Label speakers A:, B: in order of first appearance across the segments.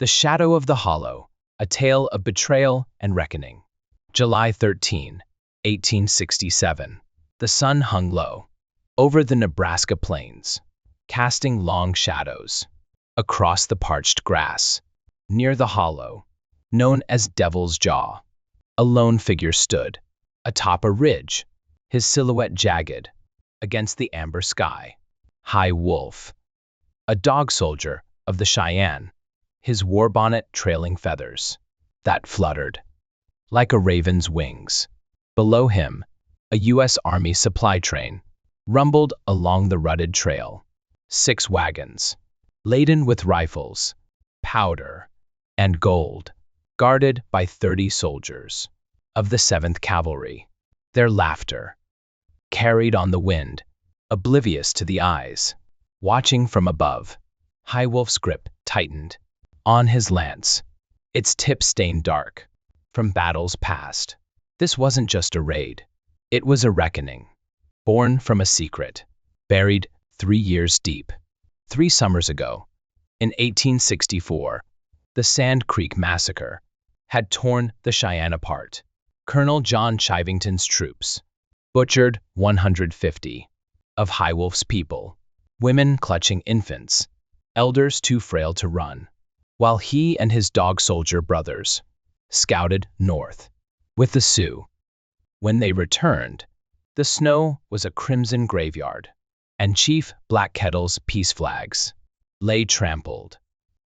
A: The Shadow of the Hollow, A Tale of Betrayal and Reckoning. July 13, 1867. The sun hung low over the Nebraska plains, casting long shadows across the parched grass. Near the hollow, known as Devil's Jaw, a lone figure stood atop a ridge, his silhouette jagged against the amber sky. High Wolf, a dog soldier of the Cheyenne, his war bonnet trailing feathers that fluttered like a raven's wings. Below him, a U.S. Army supply train rumbled along the rutted trail. 6 wagons, laden with rifles, powder, and gold, guarded by 30 soldiers of the 7th Cavalry. Their laughter carried on the wind, oblivious to the eyes watching from above. High Wolf's grip tightened on his lance, its tip stained dark from battles past. This wasn't just a raid. It was a reckoning, born from a secret, buried 3 years deep. 3 summers ago, in 1864, the Sand Creek Massacre had torn the Cheyenne apart. Colonel John Chivington's troops butchered 150 of High Wolf's people, women clutching infants, elders too frail to run, while he and his dog soldier brothers scouted north with the Sioux. When they returned, the snow was a crimson graveyard, and Chief Black Kettle's peace flags lay trampled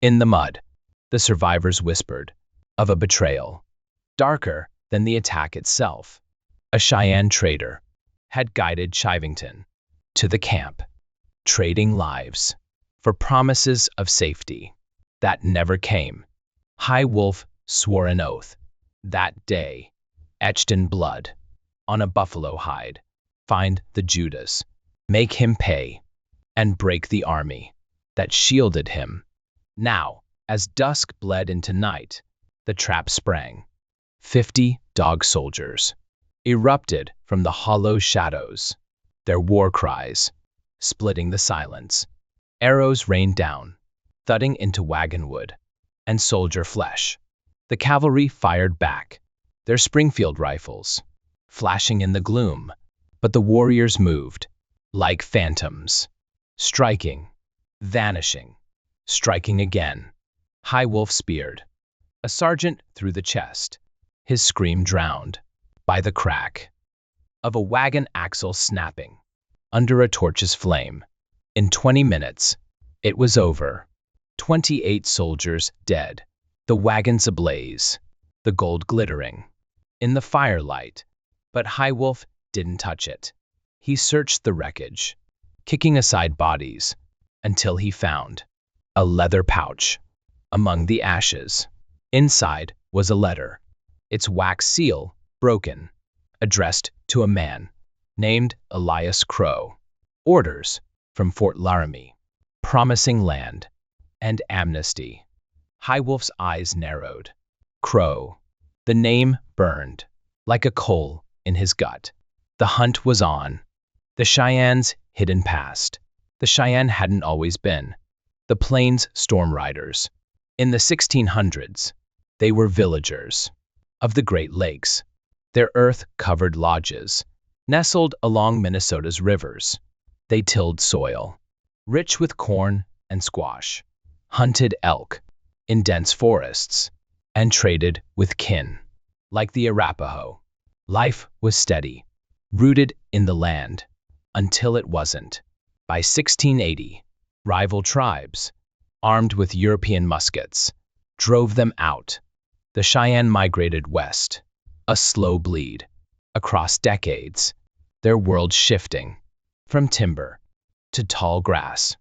A: in the mud. The survivors whispered of a betrayal darker than the attack itself. A Cheyenne traitor had guided Chivington to the camp, trading lives for promises of safety that never came. High Wolf swore an oath that day, etched in blood on a buffalo hide: find the Judas, make him pay, and break the army that shielded him. Now, as dusk bled into night, the trap sprang. 50 dog soldiers erupted from the hollow shadows, their war cries splitting the silence. Arrows rained down, thudding into wagon wood and soldier flesh. The cavalry fired back, their Springfield rifles flashing in the gloom, but the warriors moved like phantoms, striking, vanishing, striking again. High Wolf speared a sergeant through the chest, his scream drowned by the crack of a wagon axle snapping under a torch's flame. In 20 minutes, it was over. 28 soldiers dead, the wagons ablaze, the gold glittering in the firelight. But High Wolf didn't touch it. He searched the wreckage, kicking aside bodies, until he found a leather pouch among the ashes. Inside was a letter, its wax seal broken, addressed to a man named Elias Crow. Orders from Fort Laramie, promising land and amnesty. High Wolf's eyes narrowed. Crow. The name burned like a coal in his gut. The hunt was on. The Cheyenne's hidden past. The Cheyenne hadn't always been the plains storm riders. In the 1600s, they were villagers of the Great Lakes. Their earth-covered lodges nestled along Minnesota's rivers. They tilled soil, rich with corn and squash, hunted elk in dense forests, and traded with kin. Like the Arapaho, life was steady, rooted in the land, until it wasn't. By 1680, rival tribes, armed with European muskets, drove them out. The Cheyenne migrated west, a slow bleed, across decades, their world shifting from timber to tall grass.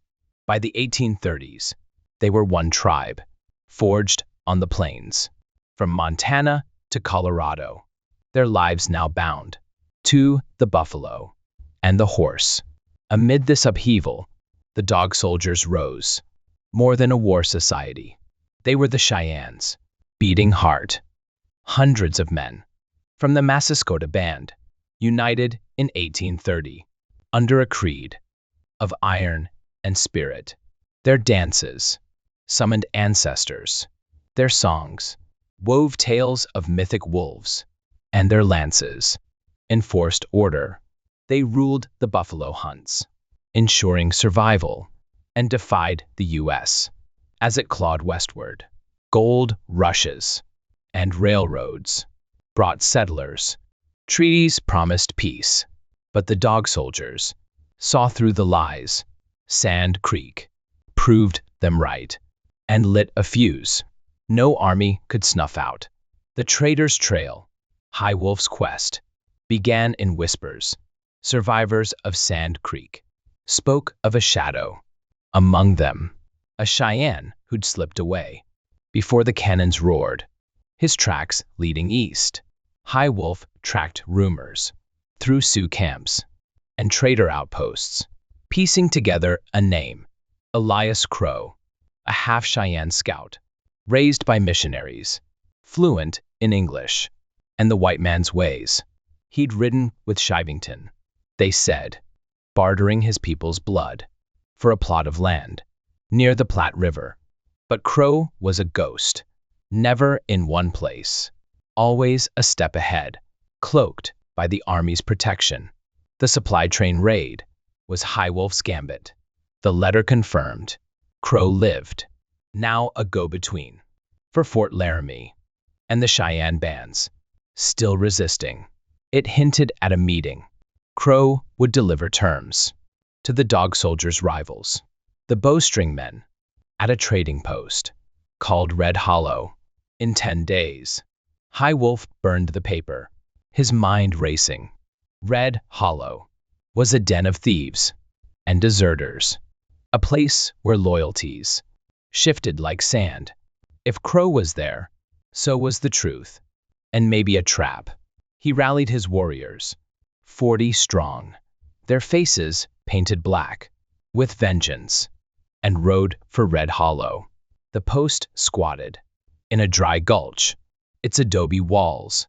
A: By the 1830s, they were one tribe, forged on the plains, from Montana to Colorado, their lives now bound to the buffalo and the horse. Amid this upheaval, the dog soldiers rose. More than a war society, they were the Cheyenne's beating heart. Hundreds of men from the Massascota Band, united in 1830, under a creed of iron and spirit. Their dances summoned ancestors Their songs wove tales of mythic wolves, and their lances enforced order. They ruled the buffalo hunts, ensuring survival, and defied the U.S. as it clawed westward. Gold rushes and railroads brought settlers. Treaties promised peace, but the dog soldiers saw through the lies. Sand Creek proved them right and lit a fuse no army could snuff out. The traitor's trail, High Wolf's quest, began in whispers. Survivors of Sand Creek spoke of a shadow. Among them, a Cheyenne who'd slipped away before the cannons roared, his tracks leading east. High Wolf tracked rumors through Sioux camps and trader outposts, piecing together a name, Elias Crow, a half Cheyenne scout, raised by missionaries, fluent in English and the white man's ways. He'd ridden with Shivington, they said, bartering his people's blood for a plot of land near the Platte River. But Crow was a ghost, never in one place, always a step ahead, cloaked by the Army's protection. The supply train raid was High Wolf's gambit. The letter confirmed Crow lived, now a go-between for Fort Laramie and the Cheyenne bands, still resisting. It hinted at a meeting. Crow would deliver terms to the dog soldiers' rivals, the bowstring men, at a trading post called Red Hollow. In 10 days, High Wolf burned the paper, his mind racing. Red Hollow was a den of thieves and deserters, a place where loyalties shifted like sand. If Crow was there, so was the truth, and maybe a trap. He rallied his warriors, 40 strong, their faces painted black, with vengeance, and rode for Red Hollow. The post squatted in a dry gulch, its adobe walls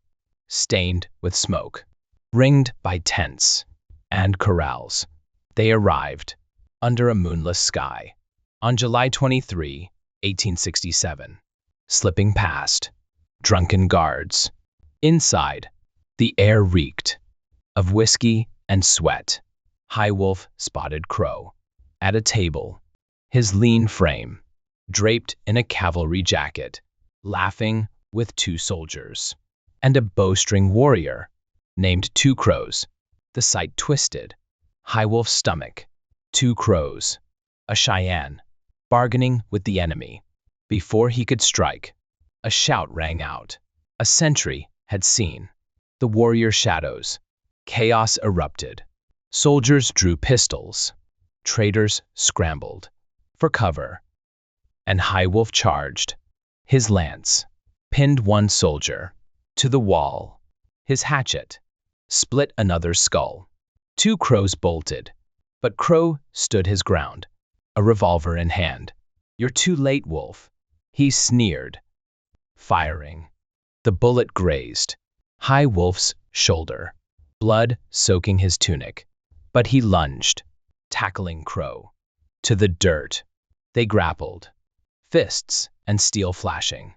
A: stained with smoke, ringed by tents and corrals. They arrived under a moonless sky on July 23, 1867, slipping past drunken guards. Inside, the air reeked of whiskey and sweat. High Wolf spotted Crow at a table, his lean frame draped in a cavalry jacket, laughing with 2 soldiers and a bowstring warrior named Two Crows. The sight twisted High Wolf's stomach. 2 crows, a Cheyenne, bargaining with the enemy. Before he could strike, a shout rang out. A sentry had seen the warrior shadows. Chaos erupted. Soldiers drew pistols. Traitors scrambled for cover. And High Wolf charged. His lance pinned one soldier to the wall. His hatchet split another's skull. 2 crows bolted, but Crow stood his ground, a revolver in hand. "You're too late, Wolf," he sneered, firing. The bullet grazed High Wolf's shoulder, blood soaking his tunic, but he lunged, tackling Crow to the dirt. They grappled, fists and steel flashing,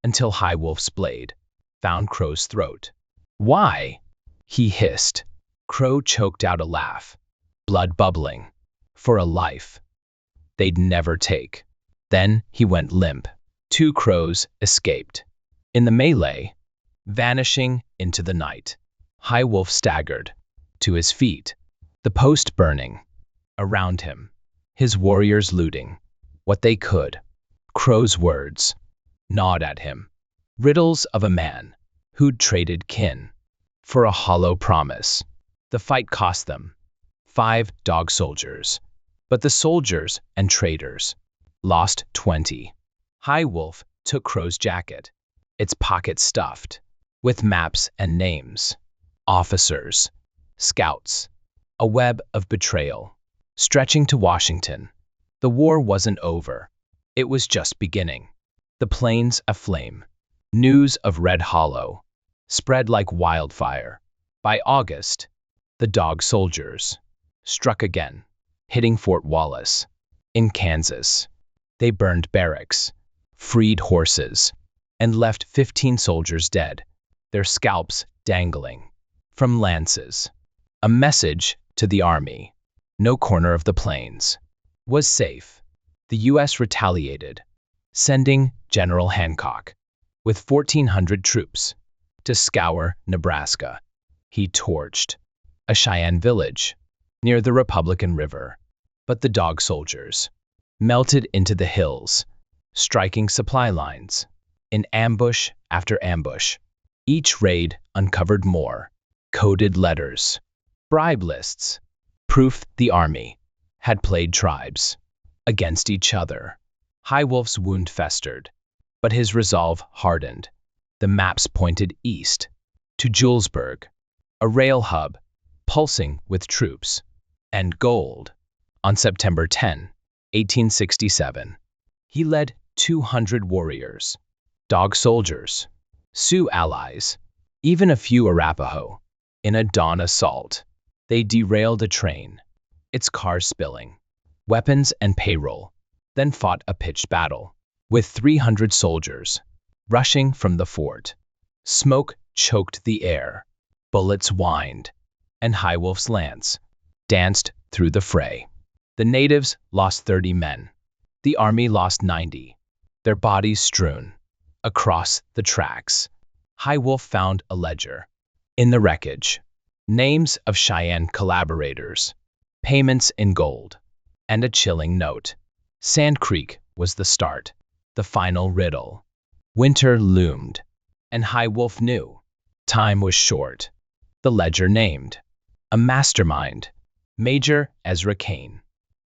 A: until High Wolf's blade found Crow's throat. "Why?" he hissed. Crow choked out a laugh, blood bubbling, for a life they'd never take. Then he went limp. 2 crows escaped in the melee, vanishing into the night. High Wolf staggered to his feet, the post burning around him, his warriors looting what they could. Crow's words gnawed at him, riddles of a man who'd traded kin for a hollow promise. The fight cost them 5 dog soldiers, but the soldiers and traders lost 20. High Wolf took Crow's jacket, its pockets stuffed with maps and names, officers, scouts, a web of betrayal stretching to Washington. The war wasn't over. It was just beginning. The plains aflame. News of Red Hollow spread like wildfire. By August, the dog soldiers struck again, hitting Fort Wallace in Kansas. They burned barracks, freed horses, and left 15 soldiers dead, their scalps dangling from lances. A message to the army: no corner of the plains was safe. The U.S. retaliated, sending General Hancock with 1,400 troops to scour Nebraska. He torched a Cheyenne village near the Republican River, but the dog soldiers melted into the hills, striking supply lines in ambush after ambush. Each raid uncovered more coded letters, bribe lists, proof the army had played tribes against each other. High Wolf's wound festered, but his resolve hardened. The maps pointed east to Julesburg, a rail hub pulsing with troops and gold. On September 10, 1867, he led 200 warriors, dog soldiers, Sioux allies, even a few Arapaho. In a dawn assault, they derailed a train, its cars spilling weapons and payroll, then fought a pitched battle with 300 soldiers rushing from the fort. Smoke choked the air, bullets whined, and High Wolf's lance danced through the fray. The natives lost 30 men. The army lost 90, their bodies strewn across the tracks. High Wolf found a ledger in the wreckage, names of Cheyenne collaborators, payments in gold, and a chilling note. Sand Creek was the start, the final riddle. Winter loomed, and High Wolf knew time was short. The ledger named a mastermind, Major Ezra Kane,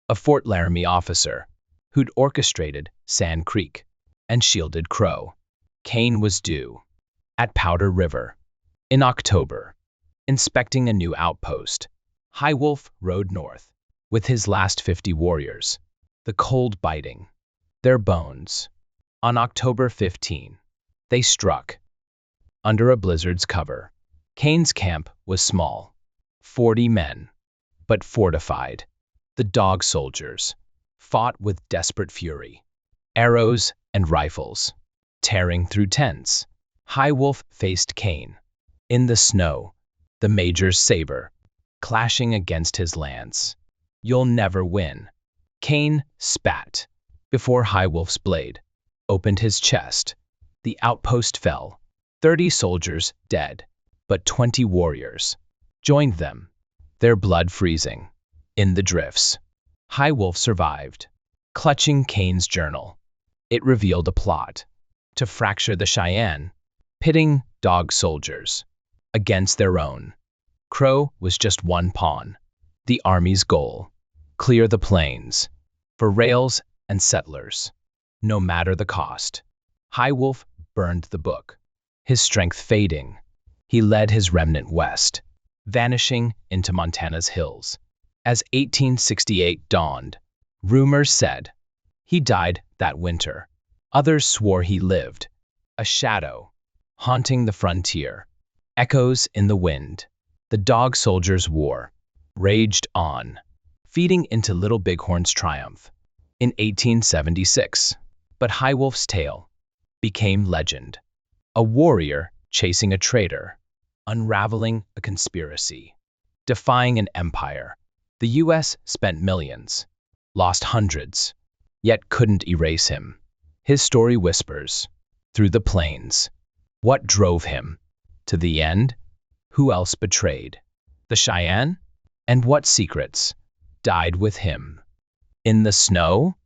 A: a Fort Laramie officer who'd orchestrated Sand Creek and shielded Crow. Kane was due at Powder River in October, inspecting a new outpost. High Wolf rode north with his last 50 warriors, the cold biting their bones. On October 15, they struck under a blizzard's cover. Kane's camp was small, 40 men, but fortified. The dog soldiers fought with desperate fury, arrows and rifles tearing through tents. High Wolf faced Kane in the snow, the major's saber clashing against his lance. "You'll never win," Kane spat before High Wolf's blade opened his chest. The outpost fell, 30 soldiers dead, but 20 warriors joined them, their blood freezing in the drifts. High Wolf survived, clutching Kane's journal. It revealed a plot to fracture the Cheyenne, pitting dog soldiers against their own. Crow was just one pawn. The army's goal: clear the plains for rails and settlers, no matter the cost. High Wolf burned the book, his strength fading. He led his remnant west, vanishing into Montana's hills. As 1868 dawned, rumors said he died that winter. Others swore he lived, a shadow haunting the frontier. Echoes in the wind. The dog soldiers' war raged on, feeding into Little Bighorn's triumph in 1876. But High Wolf's tale became legend. A warrior chasing a traitor, unraveling a conspiracy, defying an empire. The U.S. spent millions, lost hundreds, yet couldn't erase him. His story whispers through the plains. What drove him to the end? Who else betrayed the Cheyenne? And what secrets died with him in the snow?